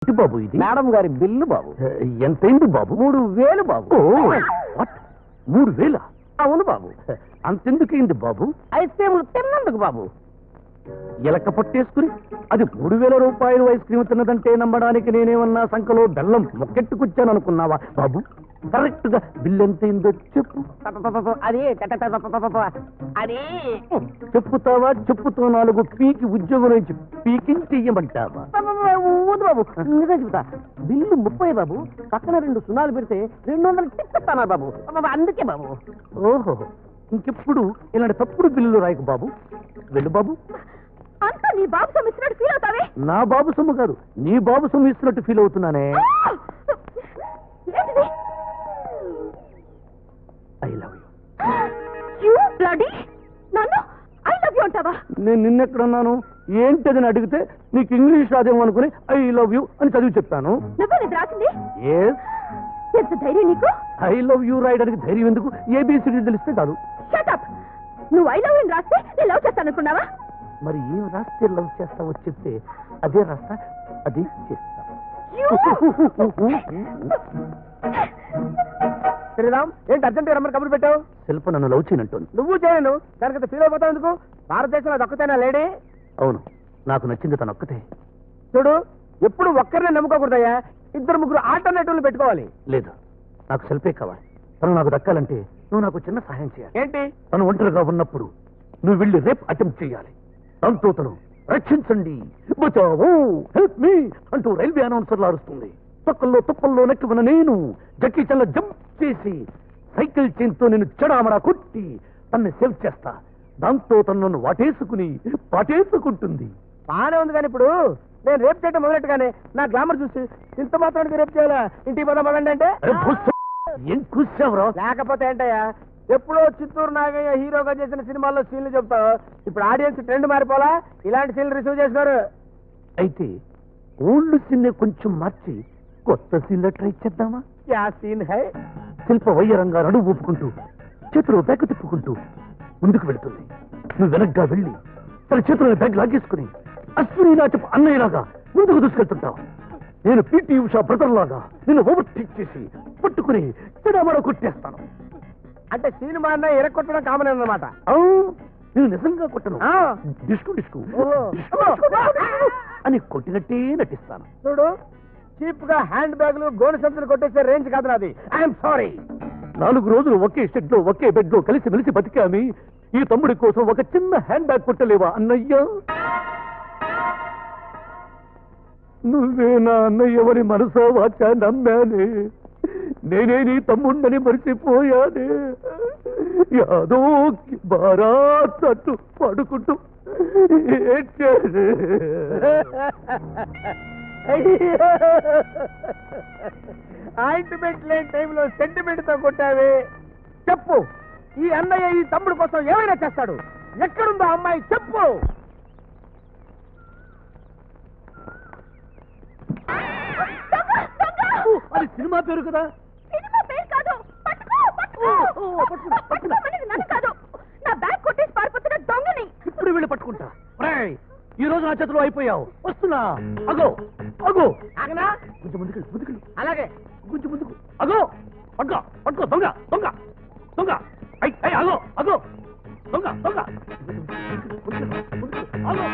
బాబు ఇది మేడం గారి బిల్లు బాబు. ఎంతైంది బాబు? 3000 బాబు. 3000? అవును బాబు. అంతెందుకైంది బాబు? ఐస్ క్రీములు తిన్నందుకు బాబు. ఎలక పట్టేసుకుని అది 3000 రూపాయలు ఐస్ క్రీమ్ తిన్నదంటే నమ్మడానికి నేనేమన్నా సంఖలో బెల్లం మొక్కెట్టుకొచ్చాను అనుకున్నావా బాబు? కరెక్ట్ గా బిల్ ఎంతైందో చెప్పు. అది అది చెప్పుతావా? చెప్పుతో 4 పీకి ఉద్యోగం నుంచి పీకింగ్ చెయ్యమంటావా? వద్దు బాబు, నిజం చెబుతా. బిల్లు 30 బాబు. పక్కన 2 సున్నాలు పెడితే 200 టిప్పిస్తానా బాబు. అందుకే బాబు. ఓహో, ఇంకెప్పుడు ఇలాంటి తప్పుడు బిల్లులు రాయకు బాబు. వెళ్ళు బాబు. అంతా నీ బాబు సొమ్ము ఇచ్చినట్టు ఫీల్ అవుతావే. నా బాబు సొమ్ము కాదు, నీ బాబు సొమ్ము ఇస్తున్నట్టు ఫీల్ అవుతున్నానే. ఏంటిది? I love you bloody. నన్ను ఐ లవ్ యూ అంటావా? నేను నిన్నెక్కడున్నాను ఏంటదని అడిగితే నీకు ఇంగ్లీష్ రాదేమో అనుకుని ఐ లవ్ యూ అని చదివి చెప్పాను. నువ్వే నిద్ర రాసింది? ఎంత ధైర్యం నీకు? ఐ లవ్ యూ రాయడానికి ధైర్యం ఎందుకు? ఏబిసిడి తెలిస్తే చాలు. Shut up. నువ్వు ఐ లవ్ యూ రాస్తే నేను లవ్ చేస్తాననుకున్నావా? మరి ఏం రాస్తే లవ్ చేస్తావో చెప్తే అదే రాస్తా, అదే చేస్తా. శ్రీరామ్, ఏంటి అర్జెంట్ రమ్మని కబురు పెట్టావు? శిల్ప నన్ను లవ్ చేయనంటోంది. నువ్వు చేయను, దానికి ఫీల్ అయిపోతావు ఎందుకు? భారతదేశంలో దొక్కతేనా లేడీ? అవును, నాకు నచ్చింది తను ఒక్కతే. చూడు, ఎప్పుడు ఒక్కరినే నమ్ముకోకూడదయ్యా. 2-3 ఆల్టర్నేటివ్లు పెట్టుకోవాలి. లేదు, నాకు శిల్పే కావాలి. తను నాకు దక్కాలంటే నువ్వు నాకు చిన్న సహాయం చేయాలి. ఏంటి? తను ఒంటరిగా ఉన్నప్పుడు నువ్వు వెళ్ళి రేప్ అటెంప్ట్ చేయాలి. దాంతో తను రక్షించండి, బచావో, హెల్ప్ మీ అంటూ రైల్వే అనౌన్సర్లు అరుస్తుంది. తొక్కల్లో నెక్కి ఉన్న నేను జక్కీ చల్ల జంప్ చేసి సైకిల్ చైన్తో నేను చెడామడా కొట్టి తన్ని సేవ్ చేస్తా. దాంతో తను నన్ను వాటేసుకుంటుంది. బానే ఉంది, కానీ ఇప్పుడు నేను రేపు చేయడం మొదలెట్టుగానే నా గ్లామర్ చూసి ఇంత మాత్రానికి రేపు చేయాలా? ఇంటికి పోదాం పదండి అంటే ఏం కూర్చావురా? లేకపోతే ఏంటయ్యా, ఎప్పుడో చిత్తూరు నాగయ్య హీరోగా చేసిన సినిమాల్లో సీన్లు చెప్తావు. ఇప్పుడు ఆడియన్స్ ట్రెండ్ మారిపోలా, ఇలాంటి సీన్లు రిసీవ్ చేస్తున్నారు. అయితే ఓల్డ్ సీన్ కొంచెం మార్చి కొత్త సీన్లో ట్రై చేద్దామా? యా సీన్ హై. శిల్ప వయ్యరంగా నడువు ఊపుకుంటూ చేతులు బ్యాగ్ తిప్పుకుంటూ ముందుకు వెళుతుంది. నువ్వు వెనక్గా వెళ్ళి తన చేతులను బ్యాగ్ లాగేసుకుని అశ్విని నా చెప్పు అన్నయ్యలాగా ముందుకు దూసుకెళ్తుంటావు. నేను పీటీ ఉషా బ్రదర్ లాగా నిన్ను ఓవర్టేక్ చేసి పట్టుకుని చెడమడ కొట్టేస్తాను. అంటే సినిమా అన్న ఎరగొట్టడం కామన్ అన్నమాట. నేను నిజంగా కొట్టను, డిస్కు డిస్కు అని కొట్టినట్టే నటిస్తాను. చూడు, చీప్ గా హ్యాండ్ బ్యాగులు గోను సంచులు కొట్టేసే రేంజ్ కాదు నాది. I'm sorry. 4 రోజులు ఒకే షెడ్ లో ఒకే బెడ్ లో కలిసి మెలిసి బతికామి. ఈ తమ్ముడి కోసం ఒక చిన్న హ్యాండ్ బ్యాగ్ కొట్టలేవా అన్నయ్య? నువ్వే నా అన్నయ్యవని మనసా వాచా నమ్మానే. నేనే నీ తమ్ముండని మరిచిపోయానే. యాదో బారాత్ అట్టు పడుకుంటూ ఆయింట్మెంట్ లేని టైంలో సెంటిమెంట్ తో కొట్టావే. చెప్పు, ఈ అన్నయ్య ఈ తమ్ముడు కోసం ఏమైనా చేస్తాడు. ఎక్కడుందో అమ్మాయి చెప్పు. అది సినిమా పేరు కదా. సినిమా పేరు కాదు. పట్టుకోమనేది నన్ను కాదు, నా బ్యాగ్ కొట్టేసి పారిపోతున్న దొంగని. ఇప్పుడు వెళ్ళి పట్టుకుంటా. ఈ రోజు నా చేతిలో అయిపోయావు. వస్తున్నా. అగో అగో, ఆగనా? కొంచెం ముందుకెళ్ళి. అలాగే కొంచెం ముందుకు. అగో, పట్టుకో దొంగ దొంగ దొంగ. అగో అగో, దొంగ దొంగ. అగో.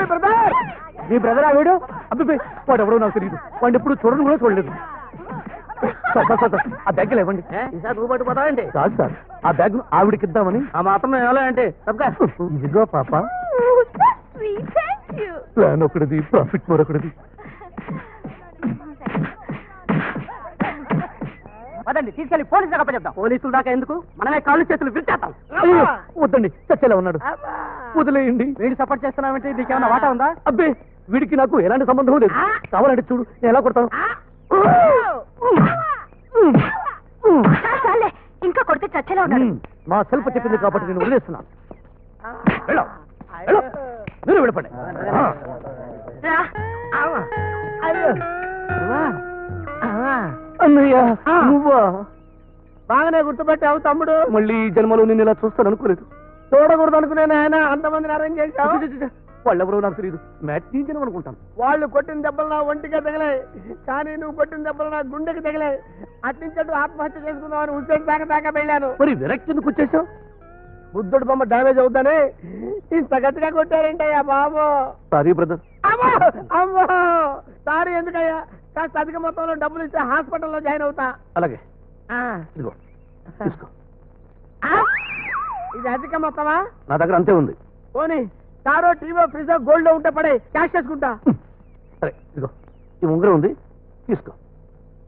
బ్రదర్, నీ బ్రదర్ ఆ వీడు? అబ్బే, వాడు ఎవడో నాకు తెలియదు. వాడిని ఎప్పుడు చూడను కూడా చూడలేదు. ఆ బ్యాగ్ ఇవ్వండి. ఈసారి నువ్వు పట్టుకుపోతావండి? కాదు సార్, ఆ బ్యాగ్ ఆవిడకి ఇద్దామని. ఆ మాత్రం ఎలా అంటే ఇదిగో పాప. Thank you. ప్లాన్ ఒకటిది, ప్రాఫిట్ మరొకటిది. పదండి, తీసుకెళ్లి పోలీసులకు అప్పచెప్తాం. పోలీసులు దాకా ఎందుకు, మనమే కాళ్ళు చేతులు విరిచేస్తాం. వద్దండి, చచ్చేలా ఉన్నాడు, వదిలేయండి. వీడికి సపోర్ట్ చేస్తున్నామంటే నీకేమన్నా వాటా ఉందా? అబ్బే, వీడికి నాకు ఎలాంటి సంబంధం లేదు. కావాలంటే చూడు, నేను ఎలా కొడతాను. చాలే, ఇంకా కొడితే చచ్చేలా ఉన్నాడు. మా శిల్ప చెప్పింది కాబట్టి నేను వదిలేస్తున్నాను. మీరు విడపండి. అన్నయ్య నువ్వా? బాగానే గుర్తుపెట్టావు తమ్ముడు. మళ్ళీ ఈ జన్మలో నేను ఇలా చూస్తాను అనుకోలేదు. చూడకూడదు అనుకున్నాను ఆయన, అంతమందిని అరేంజ్ చేశావు. వాళ్ళెవరో నాకు తెలియదు. మ్యాట్నీ జనం అనుకుంటాను. వాళ్ళు కొట్టిన దెబ్బలు నా ఒంటిగా తగిలాయి, కానీ నువ్వు కొట్టిన దెబ్బలు నా గుండెకి తగిలాయి. అట్నుంచట్టు ఆత్మహత్య చేసుకుందామని హుస్సేన్ దాకా వెళ్ళాను. మరి విరక్తి ఎందుకు వచ్చేసావు? బుద్ధుడు బొమ్మ డ్యామేజ్ అవుతానే ఇంత గట్టిగా కొట్టారంటయ్యా బాబు. Sorry brother. అమ్మో అమ్మో సారీ ఎందుకయ్యా? కాస్త అధిక మొత్తంలో డబ్బులు ఇస్తే హాస్పిటల్లో జాయిన్ అవుతా. అలాగే ఆ. ఇదిగో తీసుకో. ఆ? ఇది అధిక మొత్తమా? నా దగ్గర అంతే ఉంది. పోనీ కారో టీవో ఫ్రిజో గోల్డ్ ఉంటే పడే క్యాష్ చేసుకుంటా. సరే ఇదిగో ఈ ఉంగరం ఉంది, తీసుకో.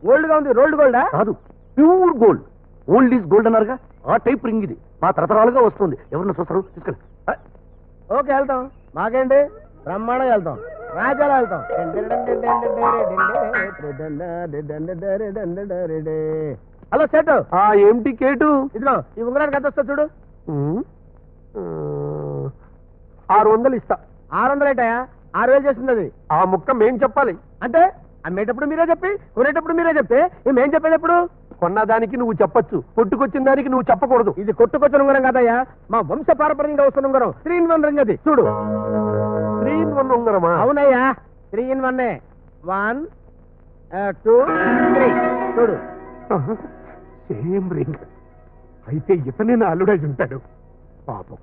గోల్డ్ గా ఉంది. రోల్డ్ గోల్డా? కాదు, pure gold. Old is gold అన్నారుగా, ఆ టైప్ రింగ్ ఇది. మా తరతరాలుగా వస్తుంది. ఎవరన్నా చూస్తారు? తీసుకెళ్ళి. ఓకే వెళ్తాం. మాకేంటి బ్రహ్మాండంగా వెళ్తాం. రాజాలో వెళ్తాం. Hello set. ఏమిటి కేటు? ఇదిగో ఈ ఉంగరానికి ఎంత వస్తా చూడు. 600 ఇస్తా. 600 ఏంటయా? 6000 చేస్తుంది అది. ఆ ముక్క మేం చెప్పాలి. అంటే అమ్మేటప్పుడు మీరే చెప్పి కొనేటప్పుడు మీరే చెప్తే మేం చెప్పేది ఎప్పుడు? కొన్నదానికి నువ్వు చెప్పొచ్చు, కొట్టుకొచ్చిన దానికి నువ్వు చెప్పకూడదు. ఇది కొట్టుకొచ్చిన ఉంగరం కాదయ్యా, మా వంశ పారపర్యంగా వస్తున్న ఉంగరం. 3 in 1 రింగ్ అది. చూడు. 3 in 1 ఉంగరమా? అవునయ్యా, 3 in 1. 1 2 3 చూడు. Same ring. అయితే ఇతనే నా అల్లుడై ఉంటాడు. పాపం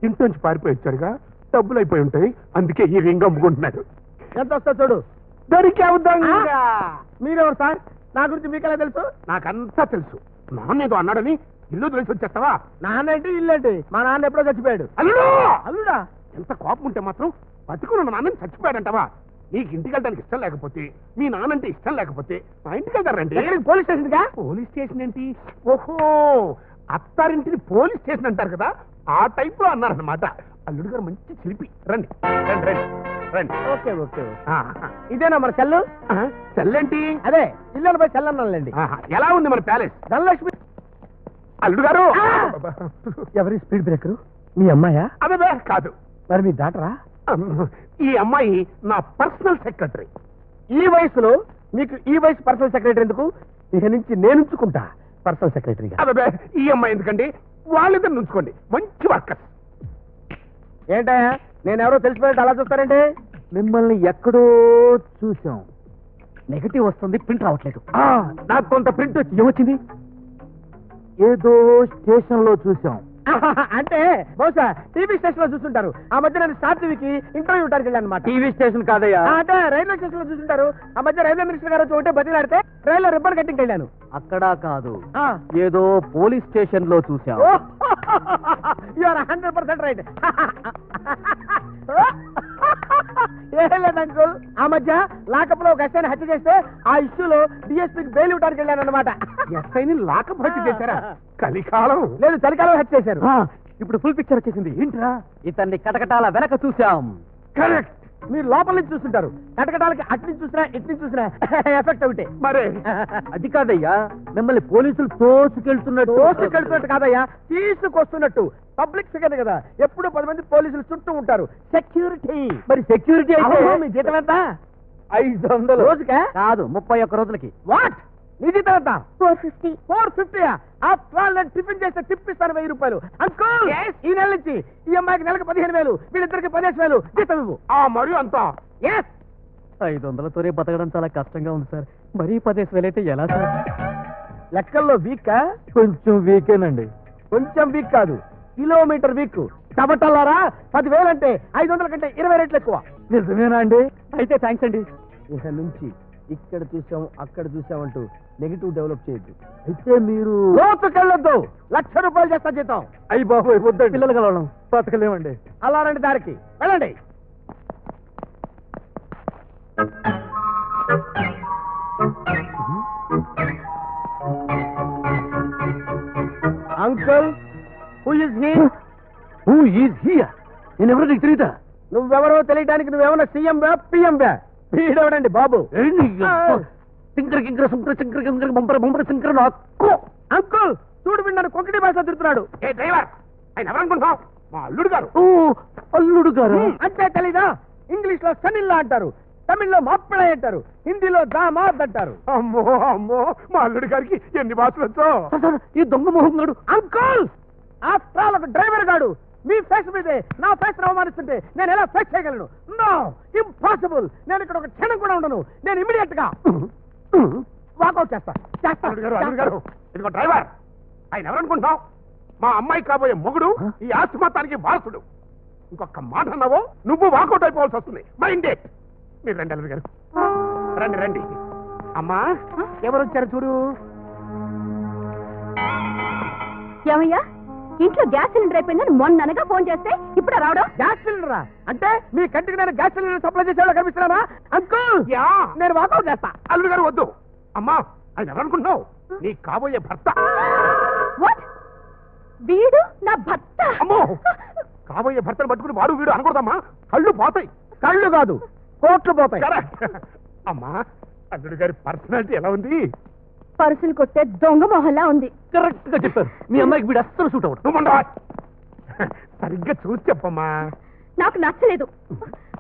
ఇంట్లోంచి పారిపోయి వచ్చారుగా, డబ్బులు అయిపోయి ఉంటాయి, అందుకే ఈ రింగ్ అమ్ముకుంటున్నాడు. ఎంత వస్తా చూడు. దొరికావు దొంగ. మీరెవరు సార్? నా గురించి మీకెలా తెలుసు? నాకంతా తెలుసు. నాన్నేదో అన్నాడని ఇల్లు తెలిసి వచ్చేస్తావా? నాన్న ఏంటి ఇల్లేంటి? మా నాన్న ఎప్పుడో చచ్చిపోయాడు. అల్లుడు! అల్లుడా? ఎంత కోపం ఉంటే మాత్రం బతుకున్న నాన్నని చచ్చిపోయాడంటావా? నీకు ఇంటికి వెళ్ళడానికి ఇష్టం లేకపోతే, మీ నాన్నంటే ఇష్టం లేకపోతే మా ఇంటికి వెళ్తారండి. ఎక్కడికి? పోలీస్ స్టేషన్ గా? పోలీస్ స్టేషన్ ఏంటి? ఓహో, అత్తారింటిని పోలీస్ స్టేషన్ అంటారు కదా, ఆ టైప్ లో అన్నారన్నమాట. అల్లుడు గారు మంచి చిలిపి. రండి రండి రండి రండి. Okay okay. ఇదేనా మన సెల్లు? సెల్లేంటి? అదే ఇళ్ళపై సెల్ అన్నానులేండి. ఎలా ఉంది మన ప్యాలెస్? ధనలక్ష్మి. అల్లుడు గారు. ఎవరి స్పీడ్ బ్రేకర్? మీ అమ్మాయా? అదే కాదు. మరి మీ డాటరా? ఈ అమ్మాయి నా పర్సనల్ సెక్రటరీ. ఈ వయసులో మీకు ఈ వయసు పర్సనల్ సెక్రటరీ ఎందుకు? ఇక నుంచి నేను ఉంచుకుంటా పర్సనల్ సెక్రటరీగా. అదే ఈ అమ్మాయి ఎందుకండి? వాళ్ళిద్దరు ఉంచుకోండి, మంచి వర్కర్స్. ఏంటయ్యా నేను ఎవరో తెలిసిపోయినట్టు అలా చూస్తారంటే? మిమ్మల్ని ఎక్కడో చూసాం. నెగటివ్ వస్తుంది, ప్రింట్ రావట్లేదు. నాకు కొంత ప్రింట్ వచ్చి ఏమొచ్చింది? ఏదో స్టేషన్ లో చూసాం. అంటే బహుశా టీవీ స్టేషన్ లో చూస్తుంటారు. ఆ మధ్య నేను స్టార్ టీవీకి ఇంటర్వ్యూ ఇవ్వడానికి వెళ్ళాను అనమాట. టీవీ స్టేషన్ కాదయ్యా, అంటే రైల్వే స్టేషన్ లో చూస్తుంటారు. ఆ మధ్య రైల్వే మినిస్టర్ గారు వచ్చి ఒకటే బతిలాడితే రైల్లో రిబ్బన్ కట్టింగ్ వెళ్ళాను. అక్కడ కాదు, ఏదో పోలీస్ స్టేషన్ లో చూసాం. You are 100% right. ఏం లేదు అంకుల్, ఆ మధ్య లాకప్ లో ఒక ఎస్ఐని హత్య చేస్తే ఆ ఇష్యూలో డిఎస్పీకి బెయిల్ ఇవ్వడానికి వెళ్ళాను అనమాట. ఎస్ఐని లాకప్ హత్య చేశారా? కలికాలం. లేదు, చలికాలం హత్య చేశారు. ఇప్పుడు ఫుల్ పిక్చర్ వచ్చేసింది. ఏంట్రా? ఇతన్ని కటకటాల వెనక చూసాం. కరెక్ట్. మీరు లోపల నుంచి చూస్తుంటారు, కటకటాలకి అటు నుంచి చూసినా ఇటు నుంచి చూసినా ఎఫెక్ట్ ఒకటే. మరే అది కాదయ్యా, మిమ్మల్ని పోలీసులు తోసుకెళ్తున్నట్టు కాదయ్యా, తీసుకొస్తున్నట్టు. పబ్లిక్ ఫిగర్ కదా, ఎప్పుడు 10 మంది పోలీసులు చుట్టూ ఉంటారు. సెక్యూరిటీ. మరి సెక్యూరిటీ అయితే మీ జీతం ఎంత? 500 రోజుకా? కాదు, 31 రోజులకి. వాట్? నీ జీతం ఎంత? 450. 450? నేను టిఫిన్ చేస్తే టిప్ ఇస్తాను 1000 రూపాయలు. అంకుల్, ఈ నెల నుంచి ఈ అమ్మాయికి నెలకు 15,000, వీళ్ళిద్దరికి 15,000 జీతం ఇవ్వు. మరి అంతా? 500తోనే బతకడం చాలా కష్టంగా ఉంది సార్. మరీ 15,000 అయితే ఎలా సార్? లెక్కల్లో వీక్? కొంచెం వీకేనండి. కొంచెం వీక్ కాదు, కిలోమీటర్ వీక్. టబటల్లారా, 10,000 అంటే 500 కంటే 20 రెట్లు ఎక్కువ. నిజమేనా అండి? అయితే థ్యాంక్స్ అండి. ఇక నుంచి ఇక్కడ చూసాం అక్కడ చూసామంటూ నెగిటివ్ డెవలప్ చేయొద్దు. అయితే మీరు లోతుకెళ్ళొద్దు. 1,00,000 రూపాయలు చేస్తా జీతం. అయ్యి బాబు వద్దండి, పిల్లలు కలవడం బతకలేమండి. అలా రండి, దారికి వెళ్ళండి. Uncle, who is he? Who is here? నేను ఎవరో నీకు తెలియదా? నువ్వెవరో తెలియడానికి నువ్వేమన్నా సీఎం వా పిఎం వా? వీడెవడండి బాబు? సింకర కింకర సుంకర చింకర కింకర బొంపర బొంపర సింకర నాకు. అంకుల్ చూడు, విన్నాను కొంకటి భాష తిరుగుతున్నాడు. ఏ డ్రైవర్, ఆయన ఎవరనుకుంటున్నావు? మా అల్లుడు గారు. ఓ అల్లుడు గారు. అంటే తెలీదా? ఇంగ్లీష్ లో సనిల్లా అంటారు, తమిళ్లో మాప్పళ అంటారు, హిందీలో దామాద్ అంటారు. అమ్మో అమ్మో, మా అల్లుడు గారికి ఎన్ని భాషలు వచ్చో. ఈ దొంగ మొహం గాడు. అంకుల్, ఆఫ్టర్ ఆల్ ఒక డ్రైవర్ గాడు మీ ఫేస్ మీదే నా ఫేస్ అవమానిస్తుంటే నేను ఎలా ఫేస్ చేయగలను? No, impossible. నేను ఇక్కడ ఒక క్షణం కూడా ఉండను. నేను ఇమీడియట్ గా వాకౌట్ చేస్తా. అల్లుడు గారు, ఇదిగో డ్రైవర్. ఆయన ఎవరనుకుంటున్నావు? మా అమ్మాయి కాబోయే మొగుడు, ఈ ఆస్తి మొత్తానికి వారసుడు. ఇంకొక మాట అన్నావో నువ్వు వాకౌట్ అయిపోవాల్సి వస్తుంది. Mind it. మీరు రండి అల్లుడు గారు, రండి రండి. అమ్మా, ఎవరు వచ్చారు చూడు. ఏమయ్యా, ఇంట్లో గ్యాస్ సిలిండర్ అయిపోయిందని మొన్న అనగా ఫోన్ చేస్తే ఇప్పుడు రావడం? గ్యాస్ సిలిండరా? అంటే మీ కంటికి నేను గ్యాస్ సిలిండర్ సప్లై చేసేవాళ్ళు కనిపిస్తున్నానా? అంకుల్, యా, నేను వాకౌట్ చేస్తా. అల్లుడు గారు వద్దు. అమ్మా, ఆయన ఎవరనుకుంటున్నావు? నీ కాబోయే భర్త. వాట్? వీడు నా భర్త? అమ్మో, కాబోయే భర్తను పట్టుకుని వాడు వీడు అనకూడదమ్మా. కళ్ళు పోతాయి. కళ్ళు కాదు, కోట్లు పోతాయి. కరెక్ట్. అమ్మా, అల్లుడు గారి పర్సనాలిటీ ఎలా ఉంది? పరుసులు కొట్టే దొంగ మొహల్లా ఉంది. కరెక్ట్ గా చెప్పారు. మీ అమ్మాయికి వీడు అస్సలు సూట్ అవ్వడు. నువ్వు ఉండవా? సరిగ్గా చూసి చెప్పమ్మా. నాకు నచ్చలేదు.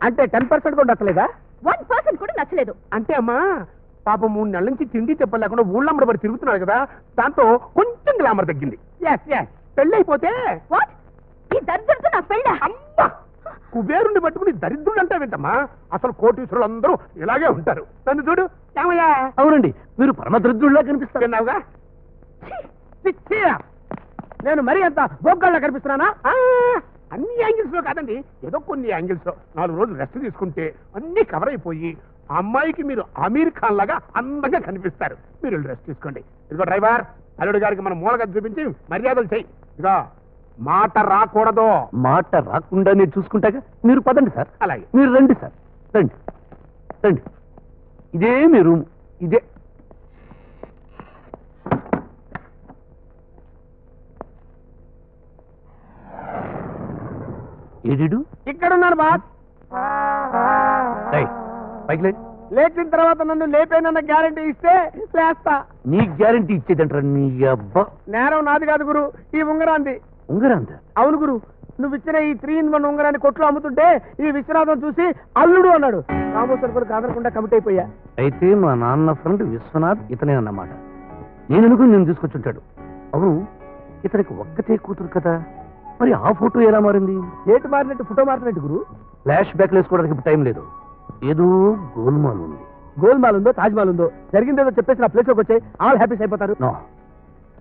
అంటే 10% కూడా నచ్చలేదా? 1% కూడా నచ్చలేదు. అంటే అమ్మా, పాపం 3 నెలల నుంచి తిండి చెప్పలేకుండా ఊళ్ళమ్మడి తిరుగుతున్నాడు కదా, దాంతో కొంచెం గ్లామర్ తగ్గింది. ఎస్ ఎస్, పెళ్ళైపోతే వాట్? ఈ దరిద్రంతో నా పెళ్ళ? అమ్మా, కుబేరుని పట్టుకుని దరిద్రుడు అంటే వింటమ్మా. అసలు కోటీశ్వరులు అందరూ ఇలాగే ఉంటారు. నన్ను చూడు. ఏమయ్యా? అవునండి, మీరు పరమదరిద్రుల్లా కనిపిస్తారు. విన్నావుగా? నేను మరీ అంత బొగ్గల్లా కనిపిస్తున్నానా? అన్ని యాంగిల్స్ లో కాదండి, ఏదో కొన్ని యాంగిల్స్ లో 4 రోజులు రెస్ట్ తీసుకుంటే అన్ని కవర్ అయిపోయి ఆ అమ్మాయికి మీరు అమీర్ ఖాన్ లాగా అందంగా కనిపిస్తారు. మీరు రెస్ట్ తీసుకోండి. ఇదిగో డ్రైవర్, అల్లుడు గారికి మనం మూలగా చూపించి మర్యాదలు చెయ్యి. ఇదిగో మాట రాకూడదు. మాట రాకుండా నేను చూసుకుంటాగా. మీరు పదండి సార్. అలాగే. మీరు రండి సార్, రండి రండి. ఇదే మీ రూమ్. ఇదే. ఏడిడు? ఇక్కడున్నాను బాస్. ఏయ్, పైకి లే. లేచిన తర్వాత నన్ను లేపేనన్న గ్యారంటీ ఇస్తే లేస్తా. నీ గ్యారంటీ ఇచ్చేదంటారా నీ అబ్బా? నేరం నాది కాదు గురు, ఈ ఉంగరాంది. ఉంగరాందా? అవును గురు, నువ్వు ఇచ్చిన ఈ 3-in-1 ఉంగరాన్ని కొట్లో అమ్ముతుంటే ఈ విశ్వనాథం చూసి అల్లుడు అన్నాడు. కామోసర్ కూడా కాదనకుండా కమిట్ అయిపోయా. అయితే మా నాన్న ఫ్రెండ్ విశ్వనాథ్ ఇతనే అన్నమాట. నేను అనుకుని నేను తీసుకొచ్చుంటాడు. అవును, ఇతనికి ఒక్కతే కూతురు కదా, మరి ఆ ఫోటో ఎలా మారింది? ఏటు మారినట్టు ఫోటో మారినట్టు గురు? ఫ్లాష్ బ్యాక్ వేసుకోవడానికి ఇప్పుడు టైం లేదు. ఏదో గోల్మాల్ ఉంది. గోల్మాల్ ఉందో తాజ్మాల్ ఉందో జరిగిందేదో చెప్పేసి నా ప్లేస్ లోకి వచ్చాయి, ఆల్ హ్యాపీస్ అయిపోతారు. నో,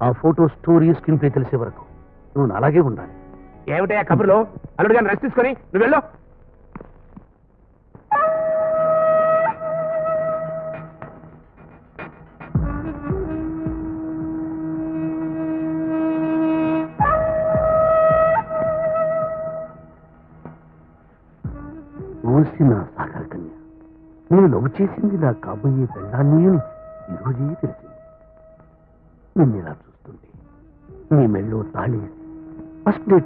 ఆ ఫోటో స్టోరీ స్క్రీన్ ప్లే తెలిసే వరకు నువ్వు అలాగే ఉండాలి. ఏమిటయా కబుర్లో? అల్లుడు గారిని రెస్ట్ తీసుకొని నువ్వు వెళ్ళు. ఓసి నా సాగర కన్య, నేను లవ్ చేసింది నా కాబోయే పెళ్ళాన్ని అని ఈరోజే తెలిసింది. నిన్ను ఇలా చూస్తుంటే నీ మెళ్ళో తాళి ఫస్ట్